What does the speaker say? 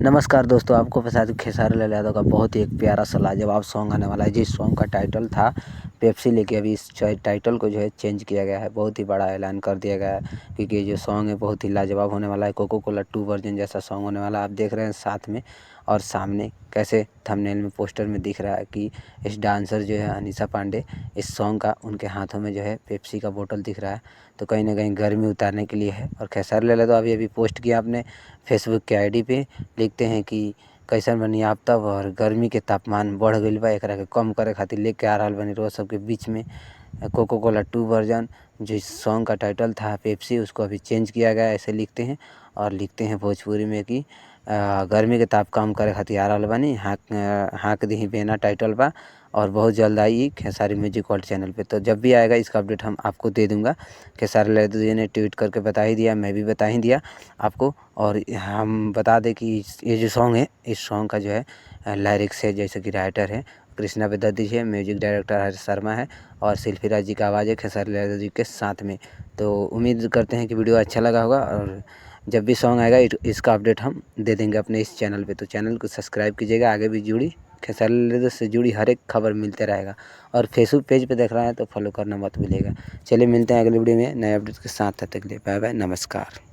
नमस्कार दोस्तों, आपको बता दूं खेसारी लाल यादव का बहुत ही एक प्यारा सा लाजवाब सॉन्ग आने वाला है, जिस सॉन्ग का टाइटल था पेप्सी, लेके अभी इस टाइटल को जो है चेंज किया गया है। बहुत ही बड़ा ऐलान कर दिया गया है क्योंकि ये जो सॉन्ग है बहुत ही लाजवाब होने वाला है। कोको कोला 2 वर्जन जैसा सॉन्ग होने वाला है। आप देख रहे हैं साथ में और सामने कैसे थंबनेल में पोस्टर में दिख रहा है कि इस डांसर जो है अनीशा पांडे, इस सॉन्ग का उनके हाथों में जो है पेप्सी का बोतल दिख रहा है, तो कहीं ना कहीं गर्मी उतारने के लिए है। और खेसारी लाल यादव अभी पोस्ट किया अपने फेसबुक के आईडी पे, लिखते हैं कि कैसन बनी आफ्ताब और गर्मी के तापमान बढ़ गईल बा, एकरा के कम करे खातिर लेके आ रहल बनी रोज सबके बीच में कोको कोला 2 वर्जन। जो इस सॉन्ग का टाइटल था पेप्सी, उसको अभी चेंज किया गया है, ऐसे लिखते हैं। और लिखते हैं भोजपुरी में कि गर्मी के ताप कम करे खातिर आ रहल बानी, हाँक दी बेना टाइटल बा। और बहुत जल्द आई खेसारी म्यूजिक वर्ल्ड चैनल पे, तो जब भी आएगा इसका अपडेट हम आपको दे दूंगा। खेसारी लाल यादव जी ने ट्वीट करके बता ही दिया, मैं भी बता ही दिया आपको। और हम बता दें कि ये जो सॉन्ग है, इस सॉन्ग का जो है लिरिक्स है, जैसे कि राइटर है कृष्णा बेदर्जी है, म्यूजिक डायरेक्टर हर्ष शर्मा है और शिल्पी राज जी का आवाज़ है खेसारी लाल यादव जी के साथ में। तो उम्मीद करते हैं कि वीडियो अच्छा लगा होगा, और जब भी सॉन्ग आएगा इसका अपडेट हम दे देंगे अपने इस चैनल पे। तो चैनल को सब्सक्राइब कीजिएगा, आगे भी जुड़ी खेसारी लाल यादव से जुड़ी हर एक खबर मिलते रहेगा। और फेसबुक पेज पे देख रहा है तो फॉलो करना मत भूलिएगा। चलिए मिलते हैं अगले वीडियो में नए अपडेट के साथ, तब तक के लिए बाय बाय, नमस्कार।